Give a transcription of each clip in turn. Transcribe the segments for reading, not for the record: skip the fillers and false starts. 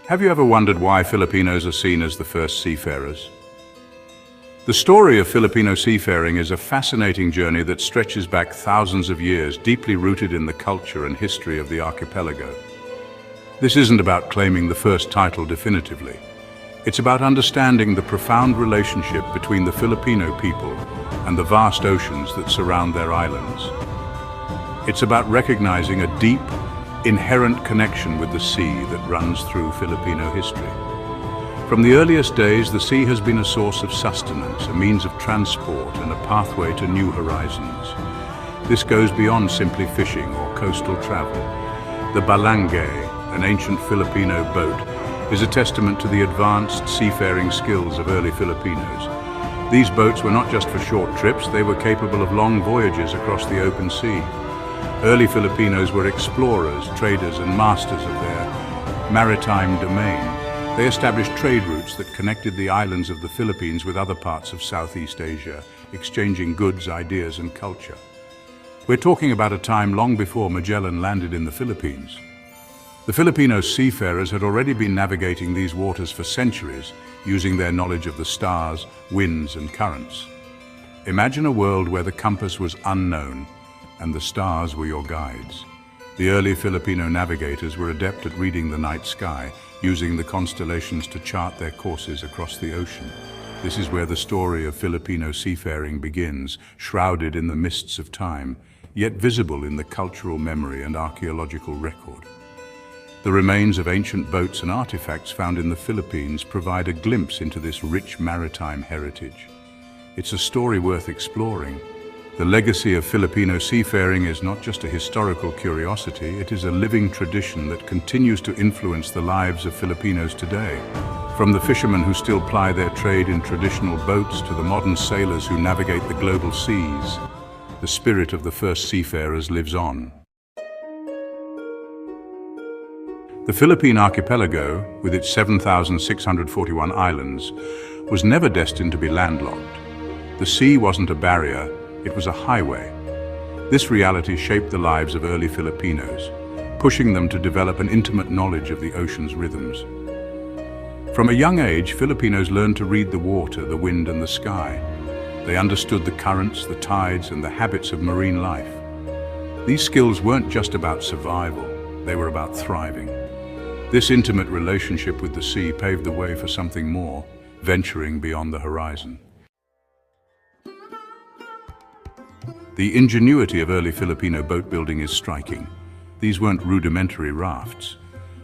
Have you ever wondered why Filipinos are seen as the first seafarers? The story of Filipino seafaring is a fascinating journey that stretches back thousands of years, deeply rooted in the culture and history of the archipelago. This isn't about claiming the first title definitively. It's about understanding the profound relationship between the Filipino people and the vast oceans that surround their islands. It's about recognizing a deep, inherent connection with the sea that runs through Filipino history. From the earliest days, the sea has been a source of sustenance, a means of transport, and a pathway to new horizons. This goes beyond simply fishing or coastal travel. The Balangay, an ancient Filipino boat, is a testament to the advanced seafaring skills of early Filipinos. These boats were not just for short trips, they were capable of long voyages across the open sea. Early Filipinos were explorers, traders, and masters of their maritime domain. They established trade routes that connected the islands of the Philippines with other parts of Southeast Asia, exchanging goods, ideas, and culture. We're talking about a time long before Magellan landed in the Philippines. The Filipino seafarers had already been navigating these waters for centuries, using their knowledge of the stars, winds, and currents. Imagine a world where the compass was unknown and the stars were your guides. The early Filipino navigators were adept at reading the night sky, using the constellations to chart their courses across the ocean. This is where the story of Filipino seafaring begins, shrouded in the mists of time, yet visible in the cultural memory and archaeological record. The remains of ancient boats and artifacts found in the Philippines provide a glimpse into this rich maritime heritage. It's a story worth exploring. The legacy of Filipino seafaring is not just a historical curiosity, it is a living tradition that continues to influence the lives of Filipinos today. From the fishermen who still ply their trade in traditional boats to the modern sailors who navigate the global seas, the spirit of the first seafarers lives on. The Philippine archipelago, with its 7,641 islands, was never destined to be landlocked. The sea wasn't a barrier, it was a highway. This reality shaped the lives of early Filipinos, pushing them to develop an intimate knowledge of the ocean's rhythms. From a young age, Filipinos learned to read the water, the wind, and the sky. They understood the currents, the tides, and the habits of marine life. These skills weren't just about survival, they were about thriving. This intimate relationship with the sea paved the way for something more, venturing beyond the horizon. The ingenuity of early Filipino boat building is striking. These weren't rudimentary rafts.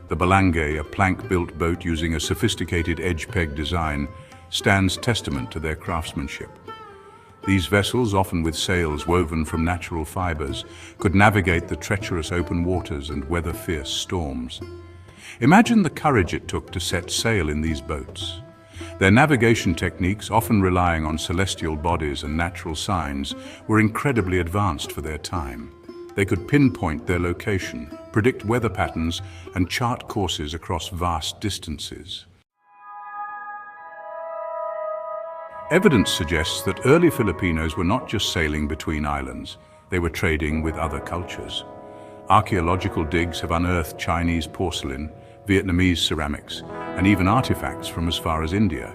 The Balangay, a plank-built boat using a sophisticated edge-peg design, stands testament to their craftsmanship. These vessels, often with sails woven from natural fibers, could navigate the treacherous open waters and weather fierce storms. Imagine the courage it took to set sail in these boats. Their navigation techniques, often relying on celestial bodies and natural signs, were incredibly advanced for their time. They could pinpoint their location, predict weather patterns, and chart courses across vast distances. Evidence suggests that early Filipinos were not just sailing between islands, they were trading with other cultures. Archaeological digs have unearthed Chinese porcelain, Vietnamese ceramics, and even artifacts from as far as India.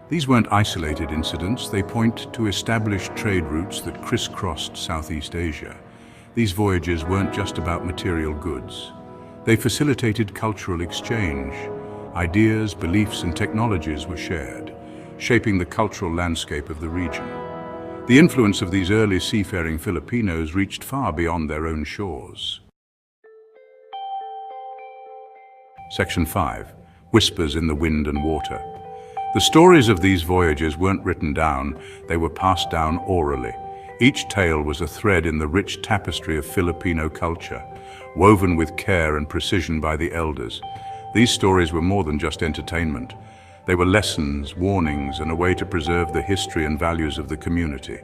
These weren't isolated incidents, they point to established trade routes that crisscrossed Southeast Asia. These voyages weren't just about material goods. They facilitated cultural exchange. Ideas, beliefs, and technologies were shared, shaping the cultural landscape of the region. The influence of these early seafaring Filipinos reached far beyond their own shores. Section 5. Whispers in the Wind and Water. The stories of these voyages weren't written down, they were passed down orally. Each tale was a thread in the rich tapestry of Filipino culture, woven with care and precision by the elders. These stories were more than just entertainment. They were lessons, warnings, and a way to preserve the history and values of the community.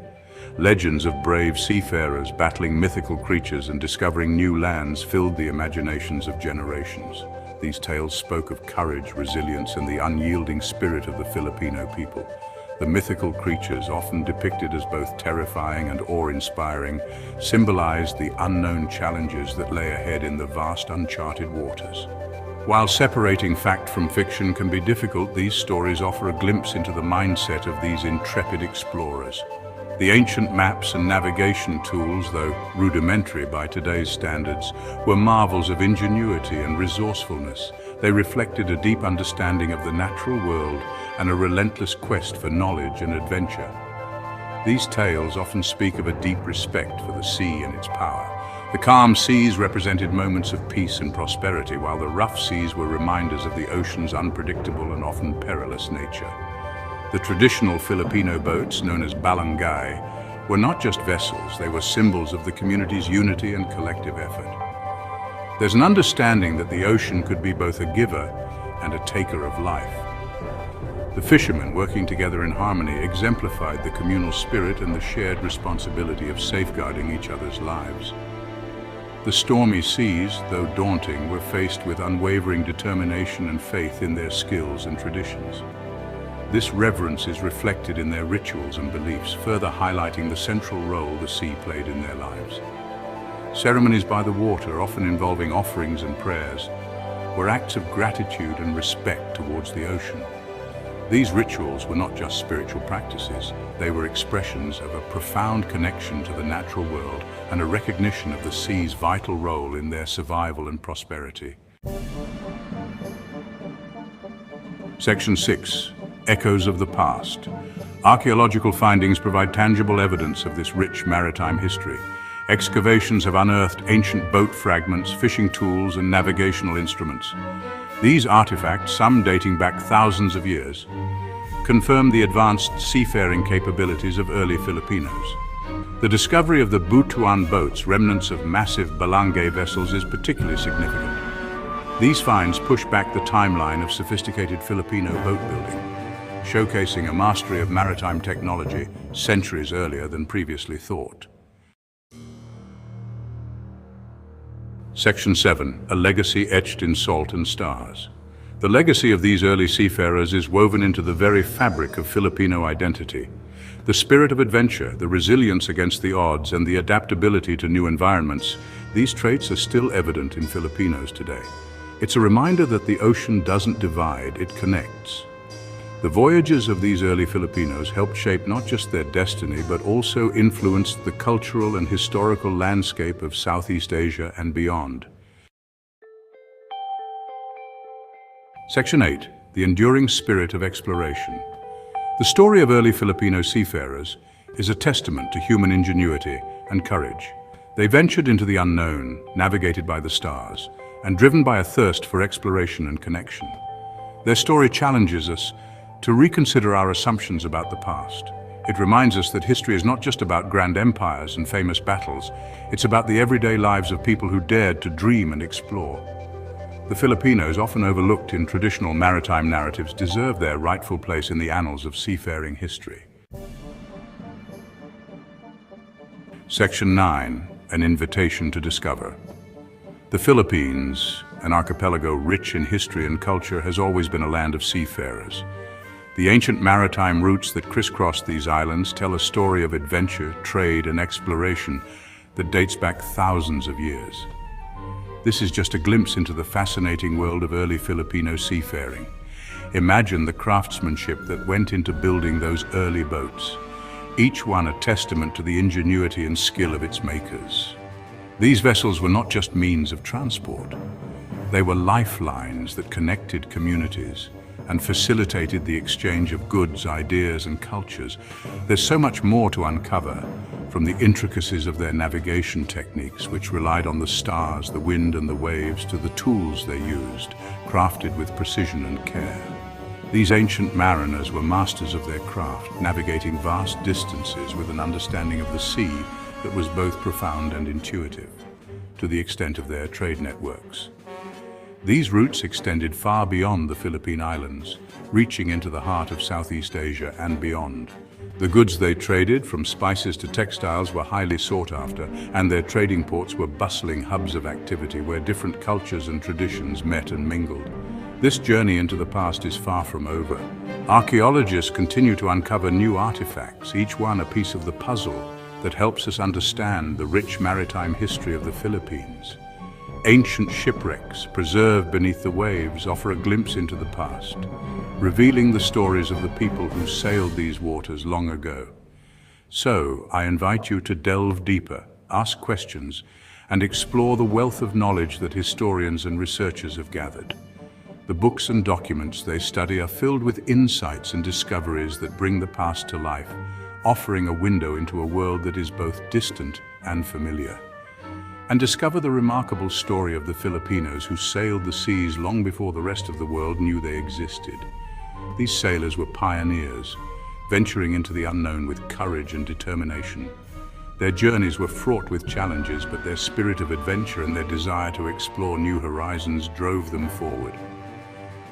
Legends of brave seafarers battling mythical creatures and discovering new lands filled the imaginations of generations. These tales spoke of courage, resilience, and the unyielding spirit of the Filipino people. The mythical creatures, often depicted as both terrifying and awe-inspiring, symbolized the unknown challenges that lay ahead in the vast uncharted waters. While separating fact from fiction can be difficult, these stories offer a glimpse into the mindset of these intrepid explorers. The ancient maps and navigation tools, though rudimentary by today's standards, were marvels of ingenuity and resourcefulness. They reflected a deep understanding of the natural world and a relentless quest for knowledge and adventure. These tales often speak of a deep respect for the sea and its power. The calm seas represented moments of peace and prosperity, while the rough seas were reminders of the ocean's unpredictable and often perilous nature. The traditional Filipino boats, known as Balangay, were not just vessels, they were symbols of the community's unity and collective effort. There's an understanding that the ocean could be both a giver and a taker of life. The fishermen, working together in harmony, exemplified the communal spirit and the shared responsibility of safeguarding each other's lives. The stormy seas, though daunting, were faced with unwavering determination and faith in their skills and traditions. This reverence is reflected in their rituals and beliefs, further highlighting the central role the sea played in their lives. Ceremonies by the water, often involving offerings and prayers, were acts of gratitude and respect towards the ocean. These rituals were not just spiritual practices, they were expressions of a profound connection to the natural world and a recognition of the sea's vital role in their survival and prosperity. Section 6. Echoes of the past. Archaeological findings provide tangible evidence of this rich maritime history. Excavations have unearthed ancient boat fragments, fishing tools, and navigational instruments. These artifacts, some dating back thousands of years, confirm the advanced seafaring capabilities of early Filipinos. The discovery of the Butuan boats, remnants of massive Balangay vessels, is particularly significant. These finds push back the timeline of sophisticated Filipino boat building, showcasing a mastery of maritime technology centuries earlier than previously thought. Section 7. A legacy etched in salt and stars. The legacy of these early seafarers is woven into the very fabric of Filipino identity. The spirit of adventure, the resilience against the odds, and the adaptability to new environments, these traits are still evident in Filipinos today. It's a reminder that the ocean doesn't divide, it connects. The voyages of these early Filipinos helped shape not just their destiny, but also influenced the cultural and historical landscape of Southeast Asia and beyond. Section 8. The enduring spirit of exploration. The story of early Filipino seafarers is a testament to human ingenuity and courage. They ventured into the unknown, navigated by the stars, and driven by a thirst for exploration and connection. Their story challenges us to reconsider our assumptions about the past. It reminds us that history is not just about grand empires and famous battles, it's about the everyday lives of people who dared to dream and explore. The Filipinos, often overlooked in traditional maritime narratives, deserve their rightful place in the annals of seafaring history. Section 9. An invitation to discover. The Philippines, an archipelago rich in history and culture, has always been a land of seafarers. The ancient maritime routes that crisscross these islands tell a story of adventure, trade, and exploration that dates back thousands of years. This is just a glimpse into the fascinating world of early Filipino seafaring. Imagine the craftsmanship that went into building those early boats, each one a testament to the ingenuity and skill of its makers. These vessels were not just means of transport. They were lifelines that connected communities and facilitated the exchange of goods, ideas, and cultures. There's so much more to uncover, from the intricacies of their navigation techniques, which relied on the stars, the wind, and the waves, to the tools they used, crafted with precision and care. These ancient mariners were masters of their craft, navigating vast distances with an understanding of the sea that was both profound and intuitive, to the extent of their trade networks. These routes extended far beyond the Philippine Islands, reaching into the heart of Southeast Asia and beyond. The goods they traded, from spices to textiles, were highly sought after, and their trading ports were bustling hubs of activity where different cultures and traditions met and mingled. This journey into the past is far from over. Archaeologists continue to uncover new artifacts, each one a piece of the puzzle that helps us understand the rich maritime history of the Philippines. Ancient shipwrecks, preserved beneath the waves, offer a glimpse into the past, revealing the stories of the people who sailed these waters long ago. So, I invite you to delve deeper, ask questions, and explore the wealth of knowledge that historians and researchers have gathered. The books and documents they study are filled with insights and discoveries that bring the past to life, offering a window into a world that is both distant and familiar. And discover the remarkable story of the Filipinos who sailed the seas long before the rest of the world knew they existed. These sailors were pioneers, venturing into the unknown with courage and determination. Their journeys were fraught with challenges, but their spirit of adventure and their desire to explore new horizons drove them forward.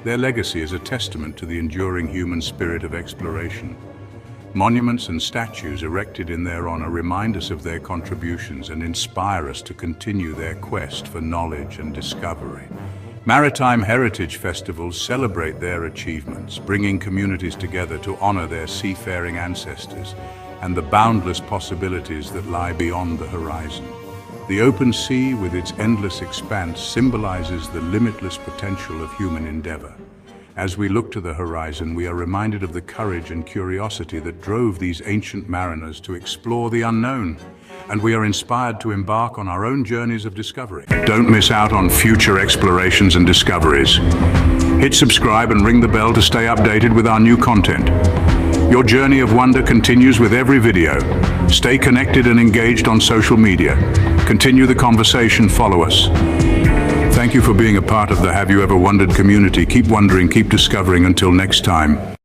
Their legacy is a testament to the enduring human spirit of exploration. Monuments and statues erected in their honor remind us of their contributions and inspire us to continue their quest for knowledge and discovery. Maritime heritage festivals celebrate their achievements, bringing communities together to honor their seafaring ancestors and the boundless possibilities that lie beyond the horizon. The open sea, with its endless expanse, symbolizes the limitless potential of human endeavor. As we look to the horizon, we are reminded of the courage and curiosity that drove these ancient mariners to explore the unknown, and we are inspired to embark on our own journeys of discovery. Don't miss out on future explorations and discoveries. Hit subscribe and ring the bell to stay updated with our new content. Your journey of wonder continues with every video. Stay connected and engaged on social media. Continue the conversation, follow us. Thank you for being a part of the Have You Ever Wondered community. Keep wondering, keep discovering. Until next time.